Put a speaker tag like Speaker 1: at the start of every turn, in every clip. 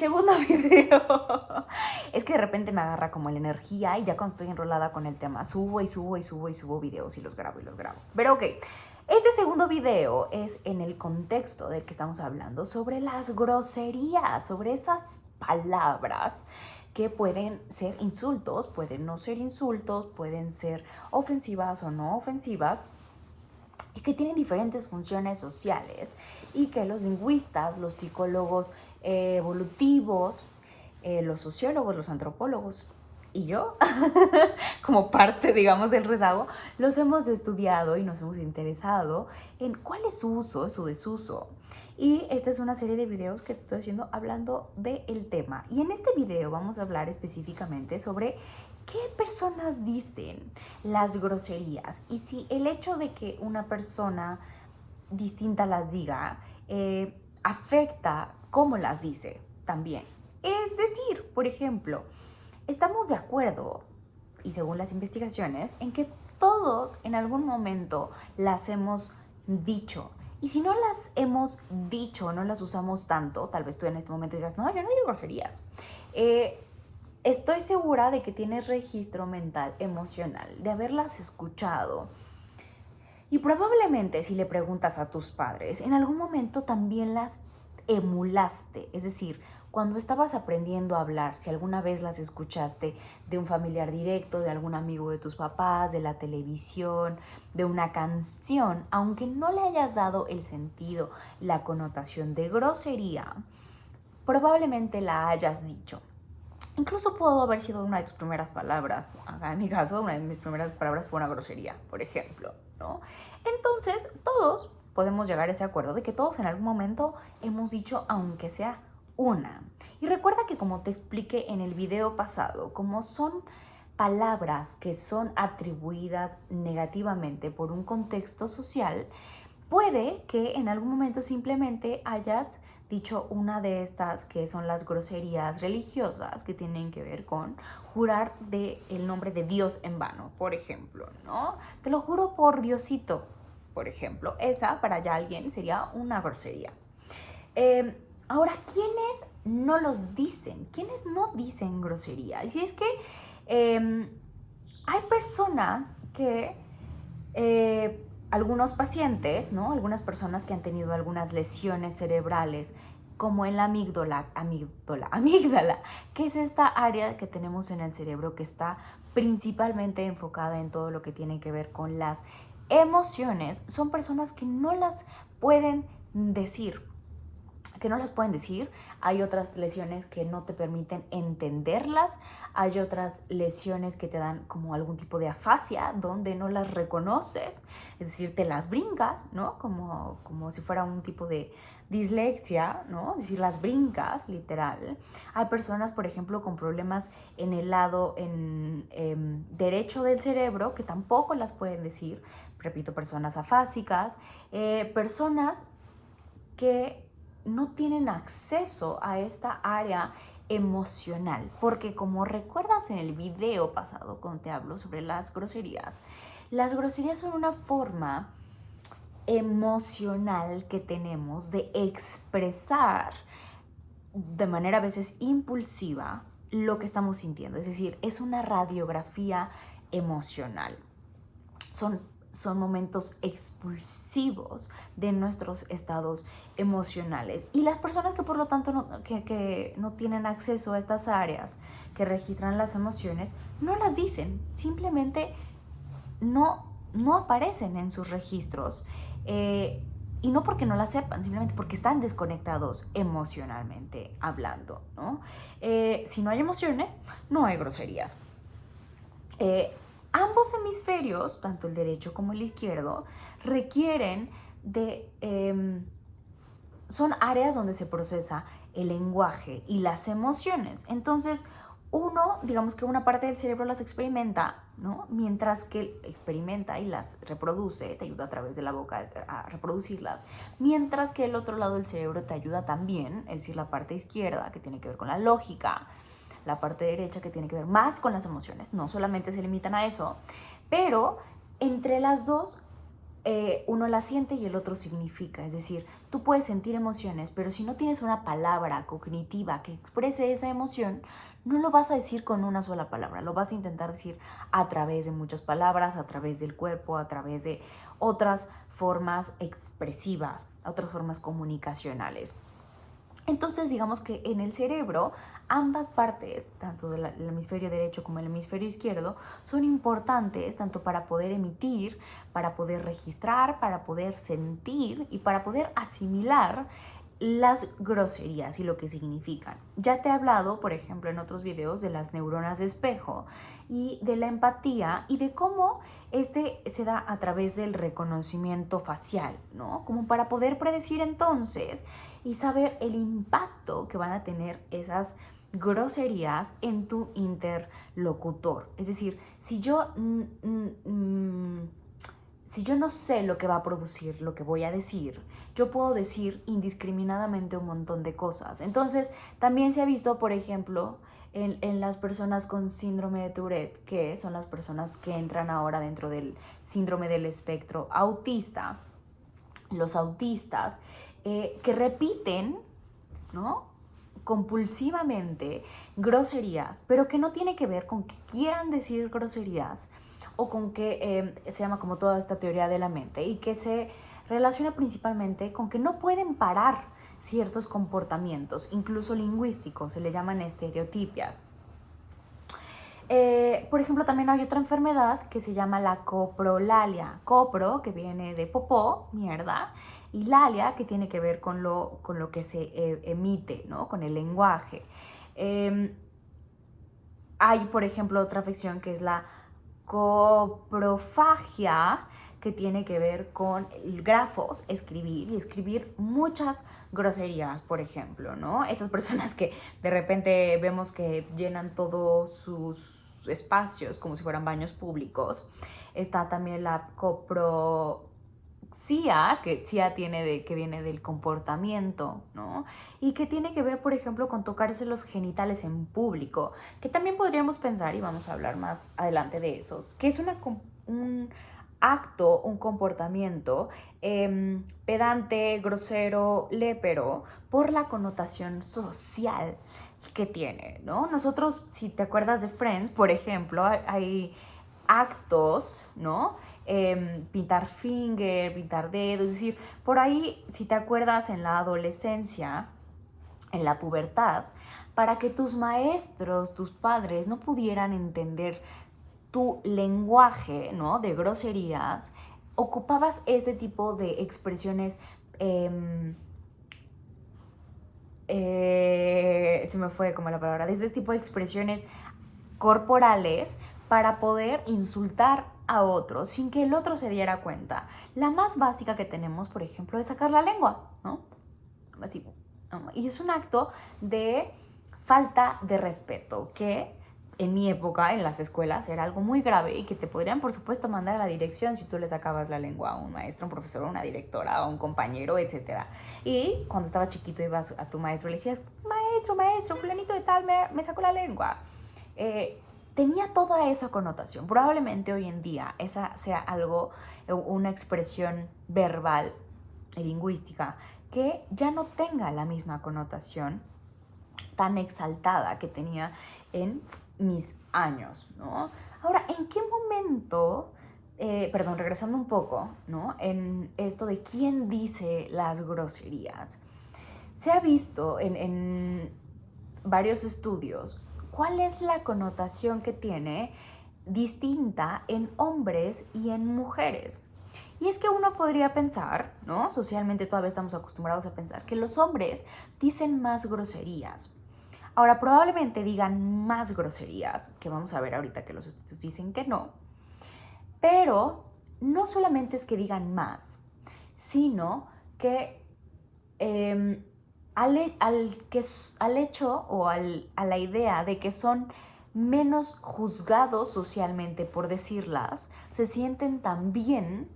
Speaker 1: segundo video. Es que de repente me agarra como la energía y ya cuando estoy enrolada con el tema subo videos y los grabo. Pero ok, este segundo video es en el contexto del que estamos hablando sobre las groserías, sobre esas palabras que pueden ser insultos, pueden no ser insultos, pueden ser ofensivas o no ofensivas, y que tienen diferentes funciones sociales y que los lingüistas, los psicólogos evolutivos, los sociólogos, los antropólogos y yo, como parte, digamos, del rezago, los hemos estudiado y nos hemos interesado en cuál es su uso, su desuso. Y esta es una serie de videos que te estoy haciendo hablando del tema. Y en este video vamos a hablar específicamente sobre qué personas dicen las groserías y si el hecho de que una persona distinta las diga afecta cómo las dice también. Es decir, por ejemplo, estamos de acuerdo, y según las investigaciones, en que todos en algún momento las hemos dicho. Y si no las hemos dicho, no las usamos tanto, tal vez tú en este momento digas, no, yo no digo groserías. Estoy segura de que tienes registro mental, emocional, de haberlas escuchado. Y probablemente si le preguntas a tus padres, en algún momento también las emulaste. Es decir, cuando estabas aprendiendo a hablar, si alguna vez las escuchaste de un familiar directo, de algún amigo de tus papás, de la televisión, de una canción, aunque no le hayas dado el sentido, la connotación de grosería, probablemente la hayas dicho. Incluso pudo haber sido una de tus primeras palabras. Acá en mi caso, una de mis primeras palabras fue una grosería, por ejemplo, ¿no? Entonces, todos podemos llegar a ese acuerdo de que todos en algún momento hemos dicho, aunque sea una. Y recuerda que como te expliqué en el video pasado, como son palabras que son atribuidas negativamente por un contexto social, puede que en algún momento simplemente hayas dicho una de estas que son las groserías religiosas que tienen que ver con jurar el nombre de Dios en vano, por ejemplo, ¿no? Te lo juro por Diosito, por ejemplo. Esa para ya alguien sería una grosería. Ahora, ¿quiénes no los dicen? ¿Quiénes no dicen grosería? Y si es que hay personas que algunos pacientes, ¿no? Algunas personas que han tenido algunas lesiones cerebrales, como en la amígdala, que es esta área que tenemos en el cerebro que está principalmente enfocada en todo lo que tiene que ver con las emociones, son personas que no las pueden decir. Hay otras lesiones que no te permiten entenderlas, hay otras lesiones que te dan como algún tipo de afasia donde no las reconoces, es decir, te las brincas, ¿no? Como si fuera un tipo de dislexia, ¿no? Es decir, las brincas, literal. Hay personas, por ejemplo, con problemas en el lado derecho del cerebro que tampoco las pueden decir, repito, personas afásicas, personas que no tienen acceso a esta área emocional, porque como recuerdas en el video pasado cuando te hablo sobre las groserías son una forma emocional que tenemos de expresar de manera a veces impulsiva lo que estamos sintiendo, es decir, es una radiografía emocional. Son momentos expulsivos de nuestros estados emocionales. Y las personas que por lo tanto que no tienen acceso a estas áreas que registran las emociones, no las dicen, simplemente no aparecen en sus registros. Y no porque no las sepan, simplemente porque están desconectados emocionalmente hablando, ¿no? Si no hay emociones, no hay groserías. Ambos hemisferios, tanto el derecho como el izquierdo, requieren de... son áreas donde se procesa el lenguaje y las emociones. Entonces, digamos que una parte del cerebro las experimenta, ¿no? Mientras que experimenta y las reproduce, te ayuda a través de la boca a reproducirlas, mientras que el otro lado del cerebro te ayuda también, es decir, la parte izquierda, que tiene que ver con la lógica, la parte derecha que tiene que ver más con las emociones, no solamente se limitan a eso, pero entre las dos uno la siente y el otro significa. Es decir, tú puedes sentir emociones, pero si no tienes una palabra cognitiva que exprese esa emoción, no lo vas a decir con una sola palabra, lo vas a intentar decir a través de muchas palabras, a través del cuerpo, a través de otras formas expresivas, otras formas comunicacionales. Entonces, digamos que en el cerebro, ambas partes, tanto del hemisferio derecho como el hemisferio izquierdo, son importantes tanto para poder emitir, para poder registrar, para poder sentir y para poder asimilar las groserías y lo que significan. Ya te he hablado, por ejemplo, en otros videos de las neuronas de espejo y de la empatía y de cómo este se da a través del reconocimiento facial, ¿no? Como para poder predecir entonces y saber el impacto que van a tener esas groserías en tu interlocutor. Es decir, si yo no sé lo que va a producir, lo que voy a decir, yo puedo decir indiscriminadamente un montón de cosas. Entonces, también se ha visto, por ejemplo, en las personas con síndrome de Tourette, que son las personas que entran ahora dentro del síndrome del espectro autista, los autistas, que repiten, ¿no?, compulsivamente groserías, pero que no tiene que ver con que quieran decir groserías o con que se llama como toda esta teoría de la mente y que se relaciona principalmente con que no pueden parar ciertos comportamientos, incluso lingüísticos, se le llaman estereotipias. Por ejemplo, también hay otra enfermedad que se llama la coprolalia. Copro, que viene de popó, mierda, y lalia, que tiene que ver con lo que se emite, ¿no?, con el lenguaje. Hay, por ejemplo, otra afección que es la coprofagia, que tiene que ver con grafos, escribir y escribir muchas groserías, por ejemplo, ¿no? Esas personas que de repente vemos que llenan todos sus espacios como si fueran baños públicos. Está también la coproxia, que xia que viene del comportamiento, ¿no? Y que tiene que ver, por ejemplo, con tocarse los genitales en público, que también podríamos pensar, y vamos a hablar más adelante de esos, que es un acto, un comportamiento pedante, grosero, lépero, por la connotación social que tiene, ¿no? Nosotros, si te acuerdas de Friends, por ejemplo, hay actos, ¿no? Pintar finger, pintar dedo, es decir, por ahí, si te acuerdas, en la adolescencia, en la pubertad, para que tus maestros, tus padres no pudieran entender tu lenguaje, ¿no?, de groserías, ocupabas este tipo de expresiones, se me fue como la palabra, de este tipo de expresiones corporales para poder insultar a otro sin que el otro se diera cuenta. La más básica que tenemos, por ejemplo, es sacar la lengua, ¿no? Así, ¿no? Y es un acto de falta de respeto que en mi época, en las escuelas, era algo muy grave y que te podrían, por supuesto, mandar a la dirección si tú le sacabas la lengua a un maestro, un profesor, una directora, a un compañero, etc. Y cuando estaba chiquito ibas a tu maestro y le decías, maestro, fulanito de tal me sacó la lengua. Tenía toda esa connotación. Probablemente hoy en día esa sea algo, una expresión verbal y lingüística que ya no tenga la misma connotación tan exaltada que tenía en mis años, ¿no? Ahora, ¿en qué momento, regresando un poco, ¿no?, en esto de quién dice las groserías, se ha visto en varios estudios cuál es la connotación que tiene distinta en hombres y en mujeres. Y es que uno podría pensar, ¿no?, socialmente todavía estamos acostumbrados a pensar que los hombres dicen más groserías. Ahora, probablemente digan más groserías, que vamos a ver ahorita que los estudios dicen que no, pero no solamente es que digan más, sino que al hecho o a la idea de que son menos juzgados socialmente por decirlas, se sienten también,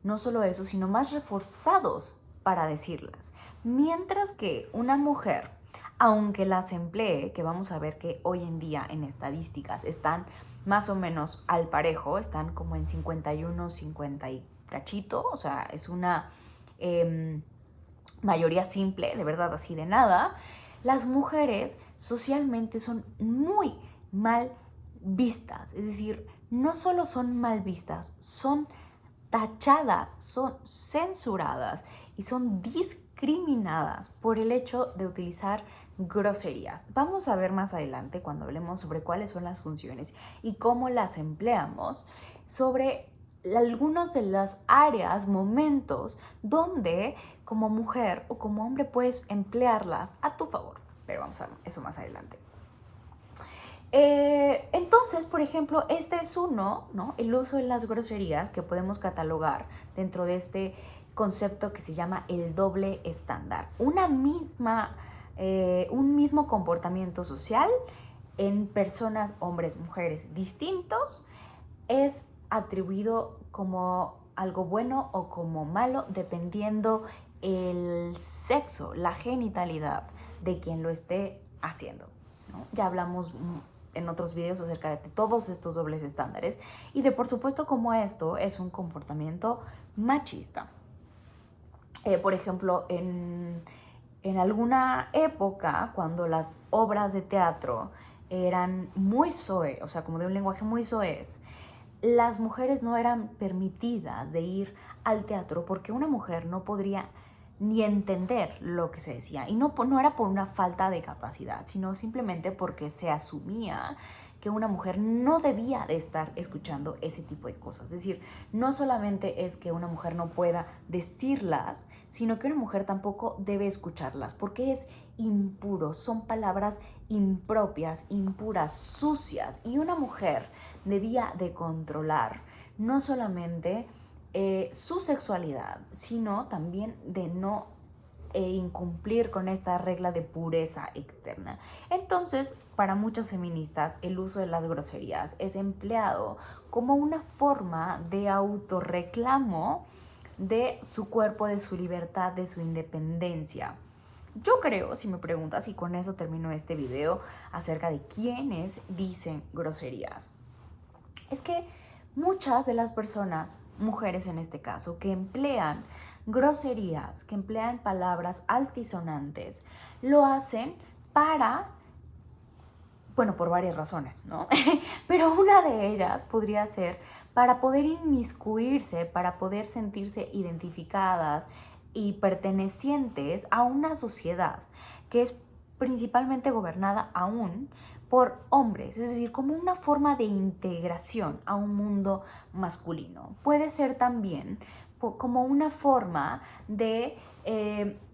Speaker 1: no solo eso, sino más reforzados para decirlas. Mientras que una mujer, aunque las emplee, que vamos a ver que hoy en día en estadísticas están más o menos al parejo, están como en 51, 50 cachito, o sea, es una mayoría simple, de verdad, así de nada, las mujeres socialmente son muy mal vistas. Es decir, no solo son mal vistas, son tachadas, son censuradas y son discriminadas por el hecho de utilizar groserías. Vamos a ver más adelante, cuando hablemos sobre cuáles son las funciones y cómo las empleamos, sobre algunas de las áreas, momentos donde como mujer o como hombre puedes emplearlas a tu favor. Pero vamos a ver eso más adelante. Entonces, por ejemplo, este es uno, ¿no? El uso de las groserías que podemos catalogar dentro de este concepto que se llama el doble estándar. Un mismo comportamiento social en personas, hombres, mujeres distintos, es atribuido como algo bueno o como malo dependiendo el sexo, la genitalidad de quien lo esté haciendo, ¿no? Ya hablamos en otros videos acerca de todos estos dobles estándares y de por supuesto cómo esto es un comportamiento machista. Por ejemplo, en alguna época, cuando las obras de teatro eran muy soez, o sea, como de un lenguaje muy soez, las mujeres no eran permitidas de ir al teatro porque una mujer no podría ni entender lo que se decía. Y no era por una falta de capacidad, sino simplemente porque se asumía que una mujer no debía de estar escuchando ese tipo de cosas. Es decir, no solamente es que una mujer no pueda decirlas, sino que una mujer tampoco debe escucharlas, porque es impuro, son palabras impropias, impuras, sucias. Y una mujer debía de controlar no solamente su sexualidad, sino también de no incumplir con esta regla de pureza externa. Entonces, para muchas feministas, el uso de las groserías es empleado como una forma de autorreclamo de su cuerpo, de su libertad, de su independencia. Yo creo, si me preguntas, y con eso termino este video, acerca de quiénes dicen groserías, es que muchas de las personas, mujeres en este caso, que emplean groserías, que emplean palabras altisonantes, lo hacen para, bueno, por varias razones, ¿no? Pero una de ellas podría ser para poder inmiscuirse, para poder sentirse identificadas y pertenecientes a una sociedad que es principalmente gobernada aún por hombres, es decir, como una forma de integración a un mundo masculino. Puede ser también como una forma de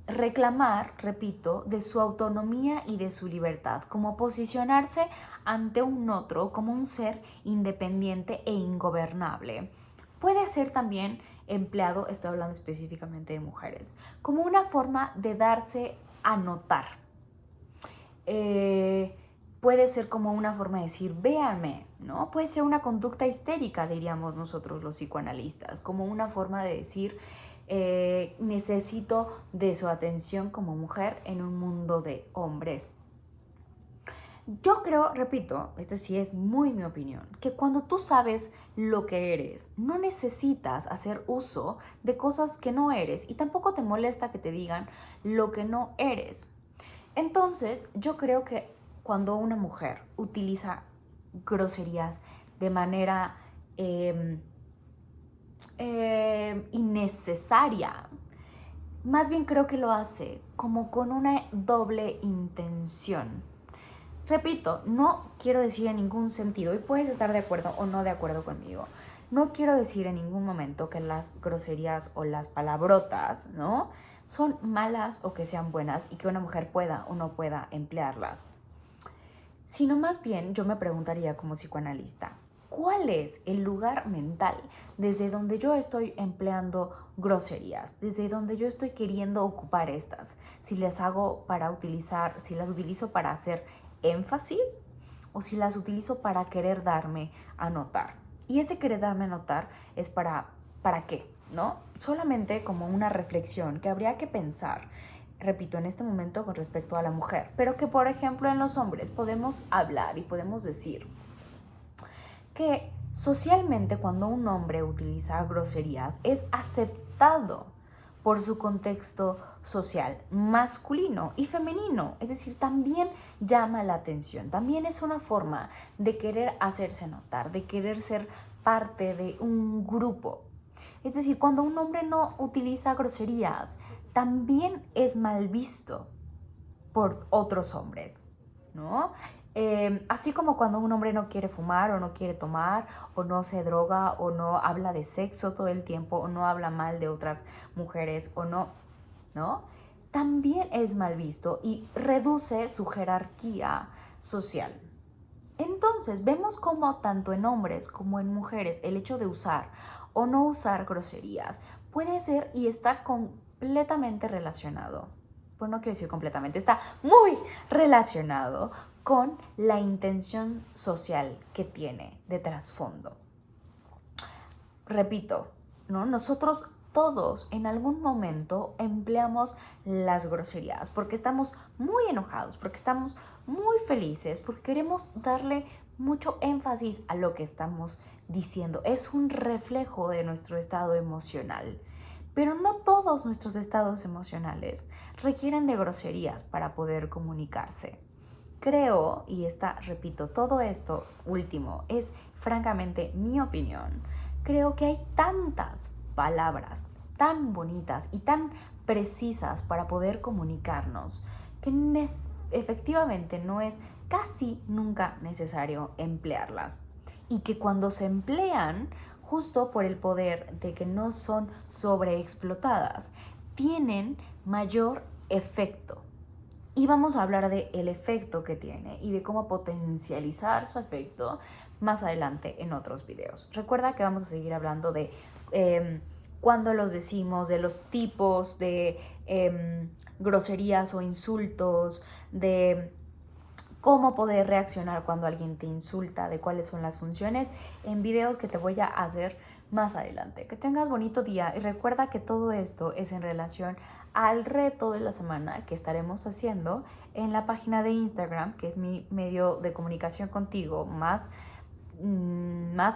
Speaker 1: reclamar, repito, de su autonomía y de su libertad, como posicionarse ante un otro como un ser independiente e ingobernable. Puede ser también empleado, estoy hablando específicamente de mujeres, como una forma de darse a notar. Puede ser como una forma de decir, véanme, ¿no? Puede ser una conducta histérica, diríamos nosotros los psicoanalistas, como una forma de decir, necesito de su atención como mujer en un mundo de hombres. Yo creo, repito, esta sí es muy mi opinión, que cuando tú sabes lo que eres, no necesitas hacer uso de cosas que no eres y tampoco te molesta que te digan lo que no eres. Entonces, yo creo que cuando una mujer utiliza groserías de manera innecesaria, más bien creo que lo hace como con una doble intención. Repito, no quiero decir en ningún sentido, y puedes estar de acuerdo o no de acuerdo conmigo, no quiero decir en ningún momento que las groserías o las palabrotas, ¿no?, son malas o que sean buenas y que una mujer pueda o no pueda emplearlas. Sino más bien yo me preguntaría como psicoanalista, ¿cuál es el lugar mental desde donde yo estoy empleando groserías? Desde donde yo estoy queriendo ocupar estas. Si las utilizo para hacer énfasis o si las utilizo para querer darme a notar. Y ese querer darme a notar es ¿para qué? ¿No? Solamente como una reflexión que habría que pensar, repito, en este momento con respecto a la mujer, pero que por ejemplo en los hombres podemos hablar y podemos decir que Socialmente, cuando un hombre utiliza groserías, es aceptado por su contexto social masculino y femenino. Es decir, también llama la atención. También es una forma de querer hacerse notar, de querer ser parte de un grupo. Es decir, cuando un hombre no utiliza groserías, también es mal visto por otros hombres, ¿no? Así como cuando un hombre no quiere fumar o no quiere tomar o no se droga o no habla de sexo todo el tiempo o no habla mal de otras mujeres o ¿no? También es mal visto y reduce su jerarquía social. Entonces, vemos como tanto en hombres como en mujeres el hecho de usar o no usar groserías puede ser y está completamente relacionado. Pues no quiero decir completamente, está muy relacionado con la intención social que tiene de trasfondo. Repito, ¿no? Nosotros todos en algún momento empleamos las groserías porque estamos muy enojados, porque estamos muy felices, porque queremos darle mucho énfasis a lo que estamos diciendo. Es un reflejo de nuestro estado emocional. Pero no todos nuestros estados emocionales requieren de groserías para poder comunicarse. Creo, repito, todo esto último es francamente mi opinión. Creo que hay tantas palabras tan bonitas y tan precisas para poder comunicarnos que efectivamente no es casi nunca necesario emplearlas. Y que cuando se emplean, justo por el poder de que no son sobreexplotadas, tienen mayor efecto. Y vamos a hablar del efecto que tiene y de cómo potencializar su efecto más adelante en otros videos. Recuerda que vamos a seguir hablando de cuándo los decimos, de los tipos de groserías o insultos, de cómo poder reaccionar cuando alguien te insulta, de cuáles son las funciones, en videos que te voy a hacer más adelante. Que tengas bonito día y recuerda que todo esto es en relación al reto de la semana que estaremos haciendo en la página de Instagram, que es mi medio de comunicación contigo más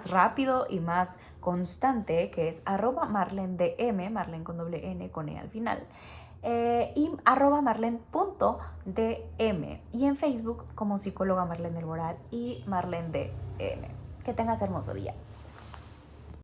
Speaker 1: rápido y más constante, que es @marlendm, Marlen con doble N con E al final. Y @marlen.dm y en Facebook como psicóloga Marlen del Moral y Marlen DM. Que tengas hermoso día.